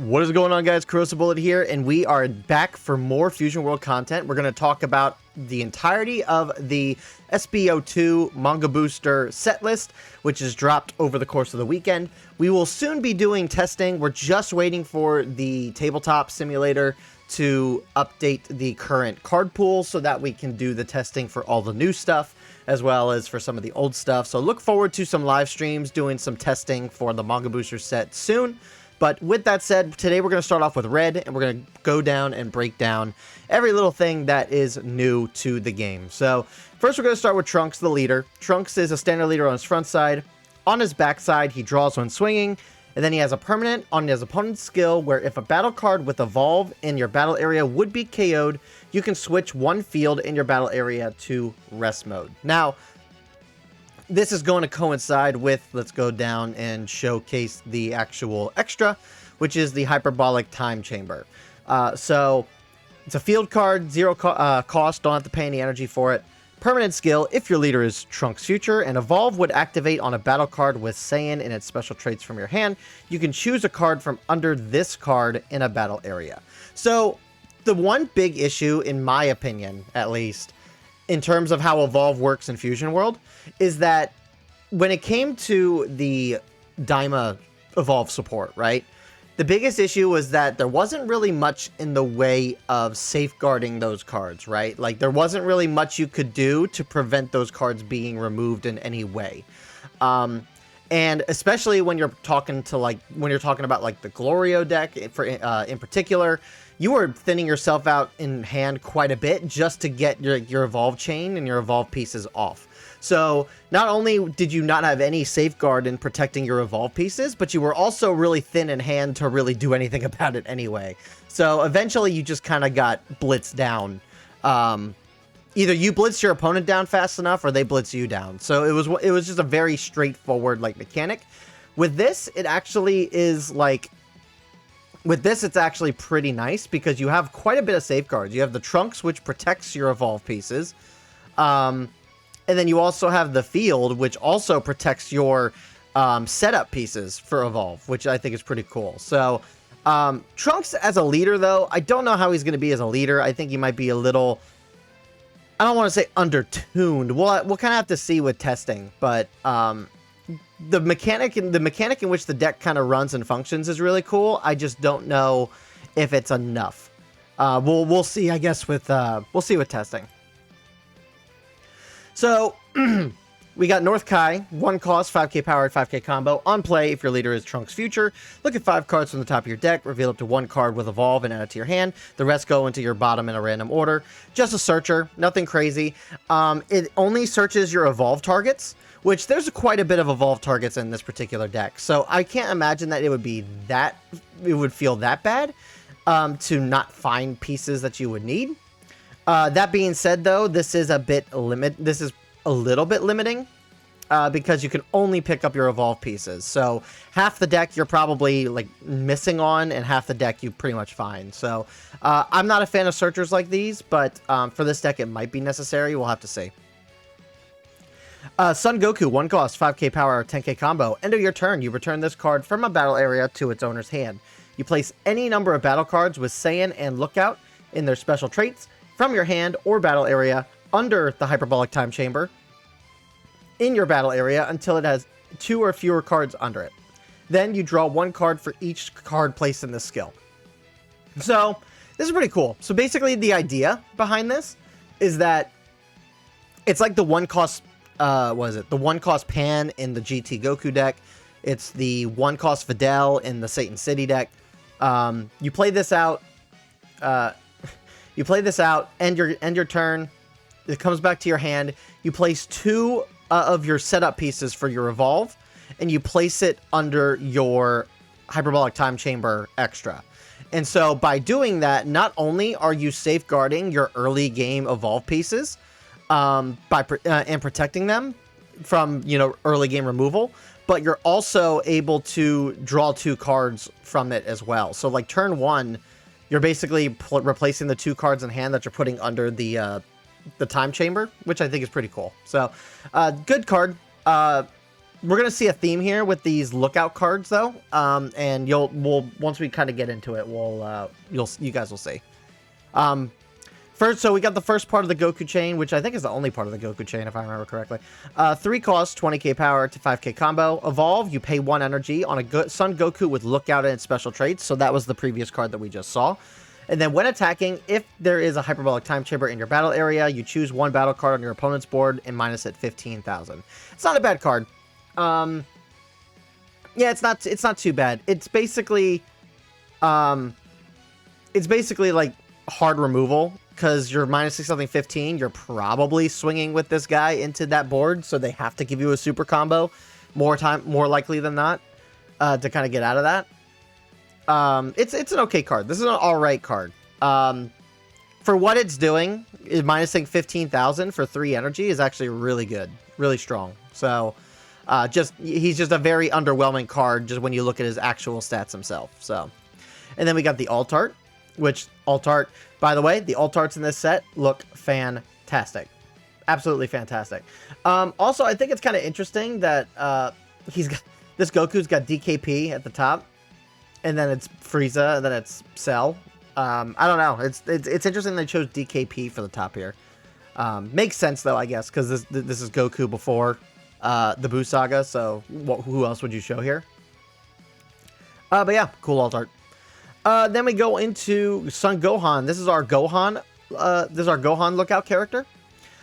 What is going on, guys? Corrosive Bullet here, and we are back for more Fusion World content. We're going to talk about the entirety of the SB02 Manga Booster set list, which is dropped over the course of the weekend. We will soon be doing testing. We're just waiting for the tabletop simulator to update the current card pool so that we can do the testing for all the new stuff, as well as for some of the old stuff. So look forward to some live streams doing some testing for the Manga Booster set soon. But with that said, today we're going to start off with red, and we're going to go down and break down every little thing that is new to the game. So first we're going to start with Trunks, the leader. Trunks is a standard leader on his front side. On his back side, he draws when swinging, and then he has a permanent on his opponent's skill where if a battle card with Evolve in your battle area would be KO'd, you can switch one field in your battle area to rest mode. Now, this is going to coincide with, let's go down and showcase the actual extra, which is the Hyperbolic Time Chamber. So it's a field card, zero cost, don't have to pay any energy for it. Permanent skill, if your leader is Trunks Future, and Evolve would activate on a battle card with Saiyan in its special traits from your hand. You can choose a card from under this card in a battle area. So the one big issue, in my opinion, at least, in terms of how Evolve works in Fusion World, is that when it came to the Daima Evolve support, right? The biggest issue was that there wasn't really much in the way of safeguarding those cards, right? Like, there wasn't really much you could do to prevent those cards being removed in any way. And especially when you're talking to, like, when you're talking about, like, the Glorio deck for, in particular, you were thinning yourself out in hand quite a bit just to get your Evolve chain and your Evolve pieces off. So not only did you not have any safeguard in protecting your Evolve pieces, but you were also really thin in hand to really do anything about it anyway. So eventually you just kind of got blitzed down. Either you blitz your opponent down fast enough or they blitz you down. So it was just a very straightforward, like, mechanic. With this, it actually is like... With this, it's actually pretty nice because you have quite a bit of safeguards. You have the Trunks, which protects your Evolve pieces. And then you also have the Field, which also protects your setup pieces for Evolve, which I think is pretty cool. So, Trunks as a leader, though, I don't know how he's going to be as a leader. I think he might be a little... I don't want to say undertuned. We'll kind of have to see with testing, but... The mechanic in which the deck kind of runs and functions is really cool. I just don't know if it's enough. We'll see, I guess, with testing. So we got North Kai, 1 cost, 5k powered, 5k combo. On play, if your leader is Trunks Future, look at 5 cards from the top of your deck, reveal up to 1 card with Evolve and add it to your hand. The rest go into your bottom in a random order. Just a searcher, nothing crazy. It only searches your Evolve targets, which there's quite a bit of Evolve targets in this particular deck. So I can't imagine that it would feel that bad to not find pieces that you would need. That being said, though, this is a little bit limiting because you can only pick up your Evolve pieces. So half the deck you're probably like missing on, and half the deck you pretty much find. So I'm not a fan of searchers like these, but for this deck it might be necessary. We'll have to see. Son Goku, 1 cost, 5k power, 10k combo. End of your turn, you return this card from a battle area to its owner's hand. You place any number of battle cards with Saiyan and Lookout in their special traits from your hand or battle area under the Hyperbolic Time Chamber in your battle area until it has 2 or fewer cards under it. Then you draw 1 card for each card placed in this skill. So this is pretty cool. So basically the idea behind this is that it's like the 1 cost... the 1 cost Pan in the GT Goku deck. It's the 1 cost Fidel in the Satan City deck. You play this out. End your turn. It comes back to your hand. You place 2 of your setup pieces for your Evolve, and you place it under your Hyperbolic Time Chamber extra. And so by doing that, not only are you safeguarding your early game Evolve pieces, and protecting them from, early game removal, but you're also able to draw 2 cards from it as well. So like turn 1, you're basically replacing the 2 cards in hand that you're putting under the time chamber, which I think is pretty cool. So good card. we're gonna see a theme here with these lookout cards though, and we'll once we kind of get into it, you guys will see. First, so we got the first part of the Goku chain, which I think is the only part of the Goku chain, if I remember correctly. 3 costs, 20k power to 5k combo. Evolve, you pay 1 energy on a Son Goku with Lookout and special traits. So that was the previous card that we just saw. And then when attacking, if there is a Hyperbolic Time Chamber in your battle area, you choose 1 battle card on your opponent's board and minus it 15,000. It's not a bad card. Yeah, it's not too bad. It's basically like hard removal. Because you're minusing something 15, you're probably swinging with this guy into that board, so they have to give you a super combo more likely than not, to kind of get out of that. It's an okay card. This is an alright card. For what it's doing, minusing 15,000 for 3 energy is actually really good, really strong. So, he's just a very underwhelming card just when you look at his actual stats himself. So, and then we got the alt art. Which alt art, by the way, the alt arts in this set look fantastic. Absolutely fantastic. Also, I think it's kind of interesting that this Goku's got DKP at the top, and then it's Frieza, and then it's Cell. I don't know. It's interesting they chose DKP for the top here. Makes sense though, I guess, because this is Goku before the Buu Saga. So who else would you show here? But yeah, cool alt art. Then we go into Son Gohan. This is our Gohan. Lookout character.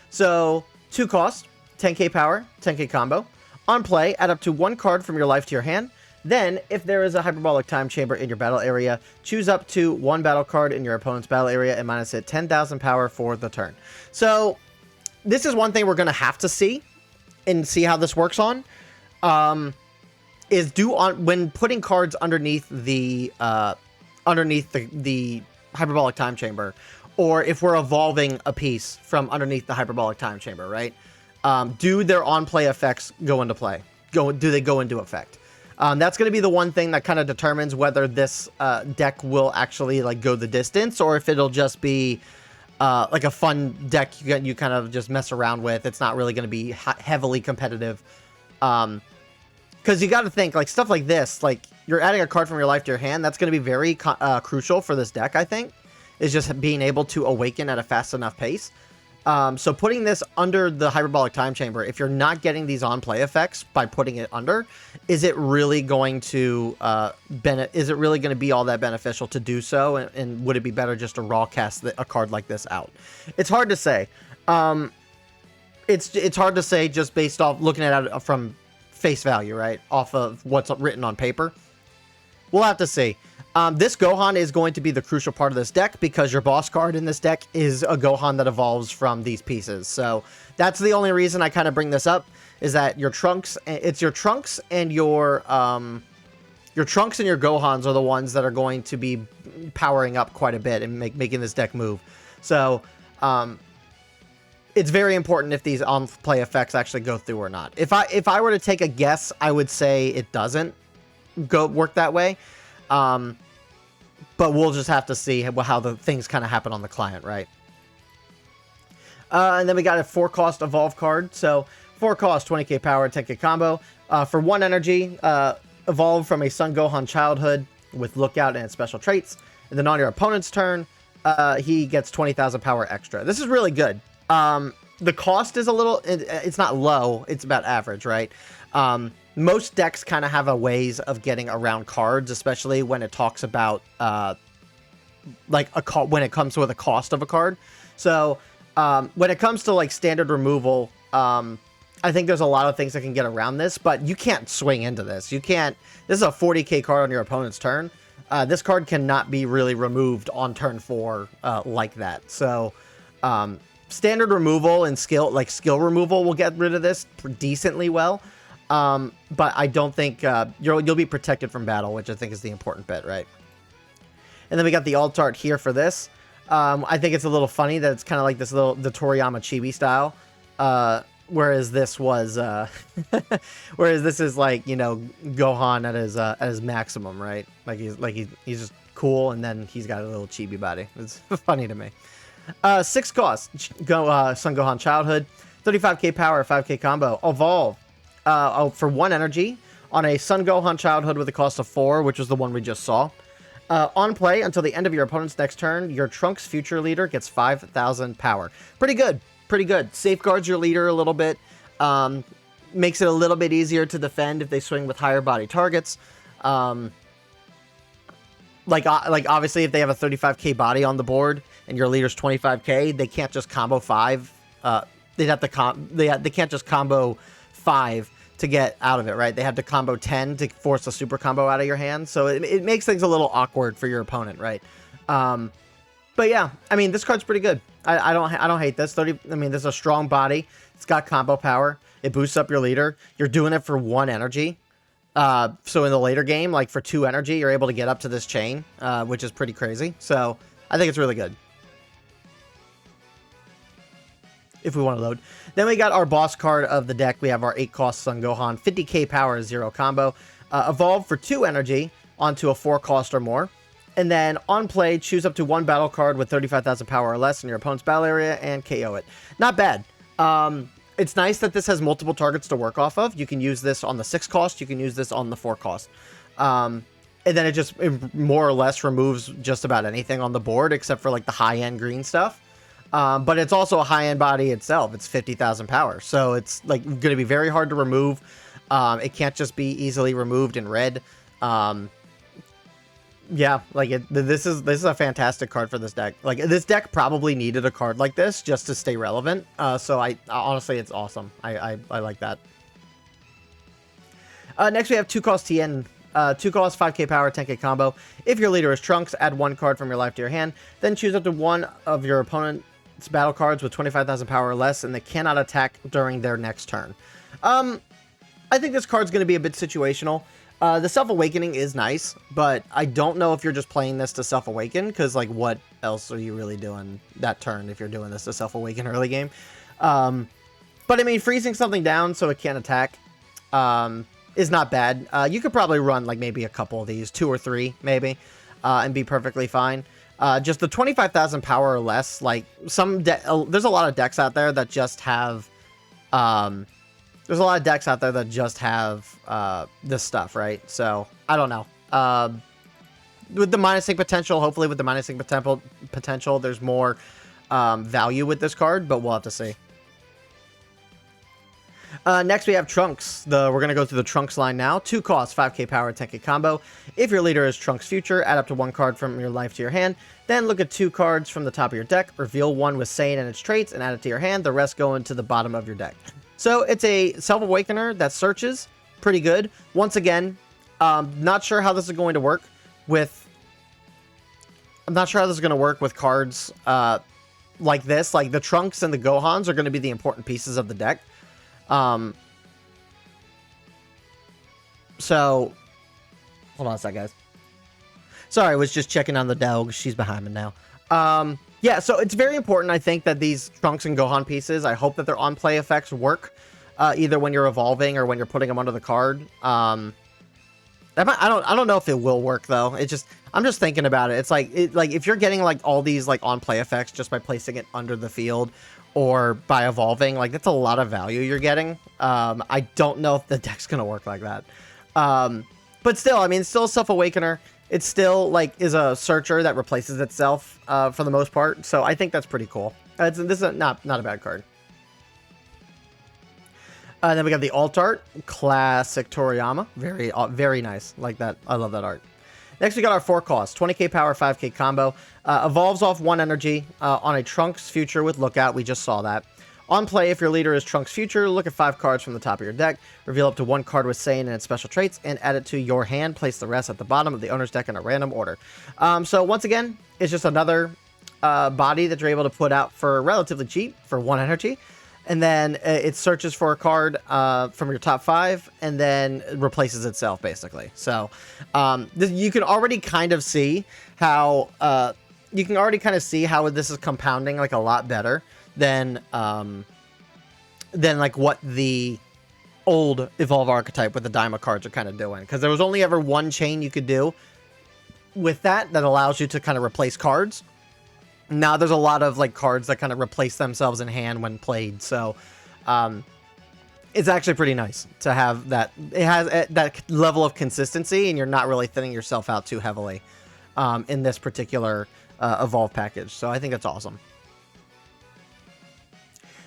So 2 cost, 10k power, 10k combo. On play, add up to 1 card from your life to your hand. Then, if there is a Hyperbolic Time Chamber in your battle area, choose up to 1 battle card in your opponent's battle area and minus it 10,000 power for the turn. So this is one thing we're going to have to see and see how this works on. When putting cards underneath the Hyperbolic Time Chamber, or if we're evolving a piece from underneath the Hyperbolic Time Chamber, right? Do their on-play effects go into play? Do they go into effect? That's going to be the one thing that kind of determines whether this deck will actually like go the distance, or if it'll just be like a fun deck you kind of just mess around with. It's not really going to be heavily competitive. Because you got to think, like, stuff like this, like, you're adding a card from your life to your hand, that's going to be very crucial for this deck, I think, is just being able to awaken at a fast enough pace. So putting this under the Hyperbolic Time Chamber, if you're not getting these on-play effects by putting it under, is it really going to be all that beneficial to do so? And would it be better just to raw cast a card like this out? It's hard to say. It's hard to say just based off looking at it from face value, right? Off of what's written on paper. We'll have to see. This Gohan is going to be the crucial part of this deck because your boss card in this deck is a Gohan that evolves from these pieces. So that's the only reason I kind of bring this up, is that your Trunks and your Gohans are the ones that are going to be powering up quite a bit and making this deck move. So it's very important if these on-play effects actually go through or not. If I were to take a guess, I would say it doesn't work that way. But we'll just have to see how the things kind of happen on the client, right? And then we got a 4-cost Evolve card. So 4 cost, 20k power, 10k combo. For 1 energy, evolve from a Son Gohan childhood with Lookout and its special traits. And then on your opponent's turn, he gets 20,000 power extra. This is really good. The cost is it's not low, it's about average, right? Most decks kind of have a ways of getting around cards, especially when it talks about, when it comes with a cost of a card. So, when it comes to, like, standard removal, I think there's a lot of things that can get around this, but you can't swing into this. This is a 40k card on your opponent's turn. This card cannot be really removed on turn 4, like that. So, standard removal and skill removal will get rid of this decently well. But I don't think you'll be protected from battle, which I think is the important bit, right? And then we got the alt art here for this. I think it's a little funny that it's kind of like the Toriyama Chibi style, whereas this was whereas this is like, you know, Gohan at his maximum, right? He's just cool, and then he's got a little chibi body. It's funny to me. 6 cost, Son Gohan childhood, 35k power, 5k combo, evolve. for 1 energy on a Son Gohan childhood with a cost of 4, which was the one we just saw. On play, until the end of your opponent's next turn, your Trunks future leader gets 5,000 power. Pretty good. Pretty good. Safeguards your leader a little bit. Makes it a little bit easier to defend if they swing with higher body targets. Like obviously, if they have a 35k body on the board and your leader's 25k, they can't just combo 5. They'd have to they can't just combo 5 to get out of it, right? They have to combo 10 to force a super combo out of your hand. So it makes things a little awkward for your opponent, right? But yeah, I mean, this card's pretty good. I don't hate this. I mean, there's a strong body. It's got combo power. It boosts up your leader. You're doing it for 1 energy. So in the later game, like for 2 energy, you're able to get up to this chain, which is pretty crazy. So I think it's really good. If we want to load. Then we got our boss card of the deck. We have our 8-cost Son Gohan, 50k power, 0 combo. Evolve for 2 energy onto a 4-cost or more. And then on play, choose up to 1 battle card with 35,000 power or less in your opponent's battle area and KO it. Not bad. It's nice that this has multiple targets to work off of. You can use this on the 6-cost. You can use this on the 4-cost. And then it just more or less removes just about anything on the board except for like the high-end green stuff. But it's also a high-end body itself. It's 50,000 power. So it's like going to be very hard to remove. It can't just be easily removed in red. Yeah, like this is a fantastic card for this deck. Like this deck probably needed a card like this just to stay relevant. So I honestly, it's awesome. I like that. Next we have 2-cost Tien. 2-cost, 5k power, 10k combo. If your leader is Trunks, add 1 card from your life to your hand. Then choose up to 1 of your opponent's battle cards with 25,000 power or less, and they cannot attack during their next turn. I think this card's going to be a bit situational. The Self-Awakening is nice, but I don't know if you're just playing this to Self-Awaken, because, like, what else are you really doing that turn if you're doing this to Self-Awaken early game? But, I mean, freezing something down so it can't attack is not bad. You could probably run, like, maybe a couple of these, 2 or 3, maybe, and be perfectly fine. Just the 25,000 power or less, like, there's a lot of decks out there that just have... There's a lot of decks out there that just have this stuff, right? So, I don't know. With the minusing potential, hopefully with the minusing potential, there's more value with this card, but we'll have to see. Next, we have Trunks. We're going to go through the Trunks line now. 2 costs, 5k power, 10k combo. If your leader is Trunks Future, add up to 1 card from your life to your hand. Then look at 2 cards from the top of your deck. Reveal 1 with Saiyan and its traits and add it to your hand. The rest go into the bottom of your deck. So it's a Self-Awakener that searches. Pretty good. Once again, not sure how this is going to work with... I'm not sure how this is going to work with cards like this. Like, the Trunks and the Gohans are going to be the important pieces of the deck. So... Hold on a sec, guys. Sorry, I was just checking on the dog. She's behind me now. Yeah, so it's very important, I think, that these Trunks and Gohan pieces, I hope that their on-play effects work, either when you're evolving or when you're putting them under the card. I don't know if it will work, though. I'm just thinking about it. It's like, if you're getting, like, all these, like, on-play effects just by placing it under the field or by evolving, like, that's a lot of value you're getting. I don't know if the deck's gonna work like that. But still, I mean, it's still a Self-Awakener. It still, like, is a searcher that replaces itself for the most part. So I think that's pretty cool. This is not a bad card. Then we got the alt art. Classic Toriyama. Very nice. Like that. I love that art. Next, we got our 4 costs. 20k power, 5k combo. Evolves off 1 energy on a Trunks Future with Lookout. We just saw that. On play, if your leader is Trunks Future, look at 5 cards from the top of your deck, reveal up to 1 card with Saiyan and its special traits, and add it to your hand. Place the rest at the bottom of the owner's deck in a random order. So once again, it's just another body that you're able to put out for relatively cheap, for 1 energy. And then it searches for a card from your top 5, and then replaces itself, basically. So you can already kind of see how... this is compounding, like, a lot better than like what the old Evolve archetype with the Daima cards are kind of doing. Because there was only ever 1 chain you could do with that allows you to kind of replace cards. Now there's a lot of, like, cards that kind of replace themselves in hand when played. So it's actually pretty nice to have that. It has that level of consistency, and you're not really thinning yourself out too heavily in this particular evolve package. So I think that's awesome.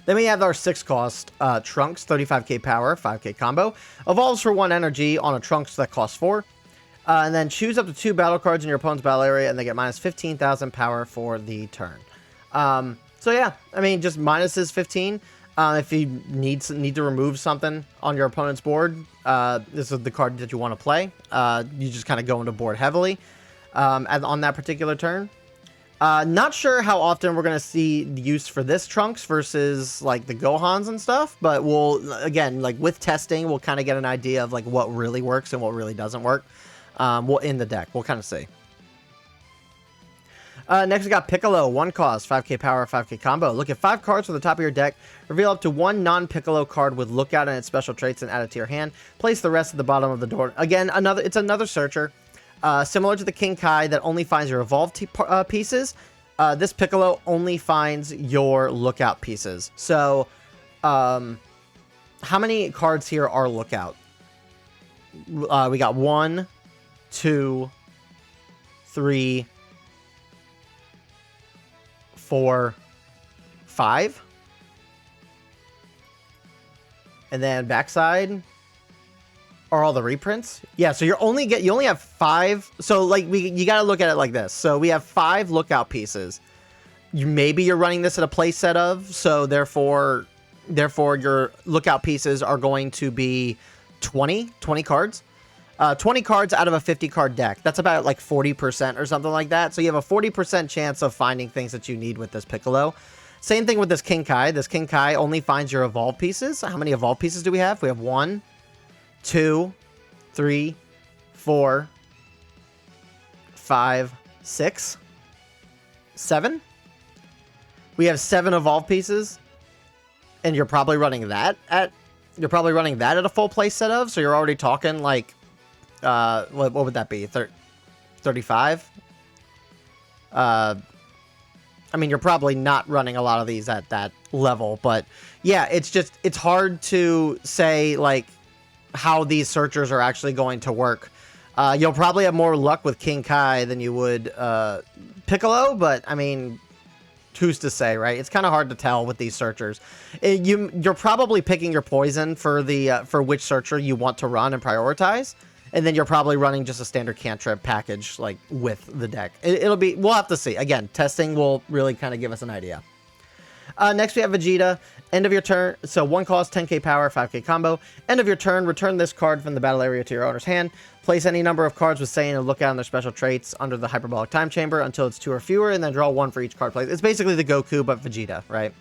Then we have our 6-cost Trunks, 35k power, 5k combo. Evolves for 1 energy on a Trunks that costs 4. And then choose up to 2 battle cards in your opponent's battle area, and they get minus 15,000 power for the turn. So yeah, I mean, just minuses 15. If you need to remove something on your opponent's board, this is the card that you want to play. You just kind of go into board heavily on that particular turn. Not sure how often we're going to see the use for this Trunks versus like the Gohans and stuff, but we'll, again, like with testing, we'll kind of get an idea of like what really works and what really doesn't work. In the deck, we'll kind of see. Next, we got Piccolo, 1 cost, 5k power, 5k combo. Look at 5 cards from the top of your deck. Reveal up to 1 non-Piccolo card with Lookout and its special traits and add it to your hand. Place the rest at the bottom of the door. Again, it's another searcher. Similar to the King Kai that only finds your evolved pieces. This Piccolo only finds your Lookout pieces. So, how many cards here are Lookout? We got 1, 2, 3, 4, 5. And then backside are all the reprints. Yeah, so you only have 5. So like you got to look at it like this. So we have 5 Lookout pieces. Maybe you're running this at a play set of, so therefore your Lookout pieces are going to be 20 cards. 20 cards out of a 50 card deck. That's about like 40% or something like that. So you have a 40% chance of finding things that you need with this Piccolo. Same thing with this King Kai. This King Kai only finds your evolved pieces. How many evolved pieces do we have? We have 1, 2, 3, 4, 5, 6, 7. We have 7 evolved pieces, and you're probably running that at a full play set of. So you're already talking like what would that be? 35. I mean, you're probably not running a lot of these at that level, but yeah, it's hard to say like how these searchers are actually going to work. You'll probably have more luck with King Kai than you would Piccolo, but I mean, who's to say, right? It's kind of hard to tell with these searchers. You're probably picking your poison for which searcher you want to run and prioritize. And then you're probably running just a standard cantrip package, like, with the deck. We'll have to see. Again, testing will really kind of give us an idea. Next, we have Vegeta. End of your turn. So, 1 cost, 10k power, 5k combo. End of your turn, return this card from the battle area to your owner's hand. Place any number of cards with Saiyan and Lookout on their special traits under the Hyperbolic Time Chamber until it's 2 or fewer, and then draw 1 for each card placed. It's basically the Goku, but Vegeta, right?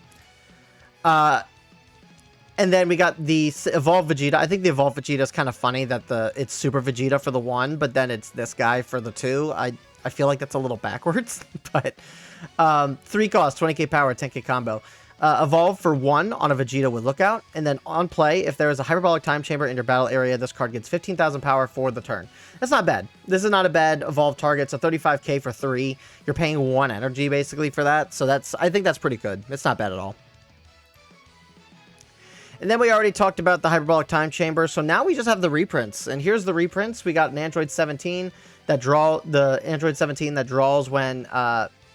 And then we got the Evolved Vegeta. I think the Evolved Vegeta is kind of funny that it's Super Vegeta for the 1, but then it's this guy for the 2. I feel like that's a little backwards, but 3 cost, 20k power, 10k combo. Evolve for 1 on a Vegeta with Lookout, and then on play, if there is a Hyperbolic Time Chamber in your battle area, this card gets 15,000 power for the turn. That's not bad. This is not a bad Evolve target. So 35k for 3. You're paying 1 energy basically for that, so I think that's pretty good. It's not bad at all. And then we already talked about the Hyperbolic Time Chamber, so now we just have the reprints. And here's the reprints. We got an Android 17 that draws when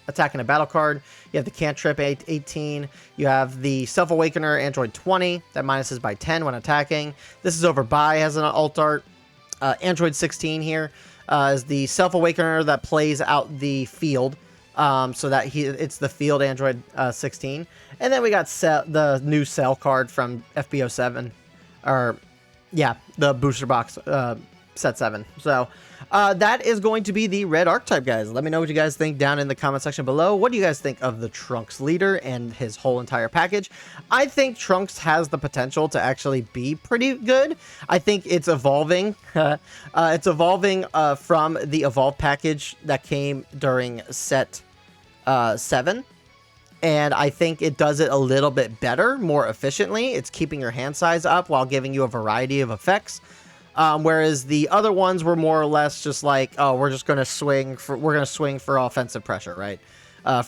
attacking a battle card. You have the Cantrip 18. You have the Self-Awakener Android 20 that minuses by 10 when attacking. This is over by as an alt art. Android 16 here is the Self-Awakener that plays out the field. So that it's the field Android 16. And then we got the new Cell card from SB07. Or, yeah, the booster box set 7. So, that is going to be the red archetype, guys. Let me know what you guys think down in the comment section below. What do you guys think of the Trunks leader and his whole entire package? I think Trunks has the potential to actually be pretty good. I think it's evolving. It's evolving from the Evolve package that came during set 7. And I think it does it a little bit better, more efficiently. It's keeping your hand size up while giving you a variety of effects. Whereas the other ones were more or less just like, oh, we're going to swing for offensive pressure, right?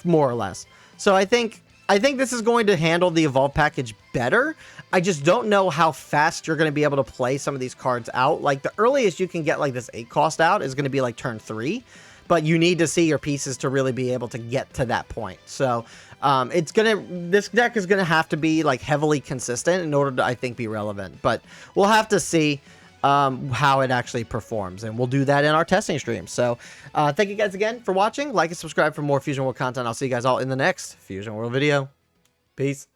More or less. So I think I think this is going to handle the evolve package better. I just don't know how fast you're going to be able to play some of these cards out. Like, the earliest you can get like this 8 cost out is going to be like turn 3, but you need to see your pieces to really be able to get to that point. So this deck is gonna have to be like heavily consistent in order to, I think, be relevant. But we'll have to see how it actually performs, and we'll do that in our testing stream. So thank you guys again for watching. Like and subscribe for more Fusion World content. I'll see you guys all in the next Fusion World video. Peace.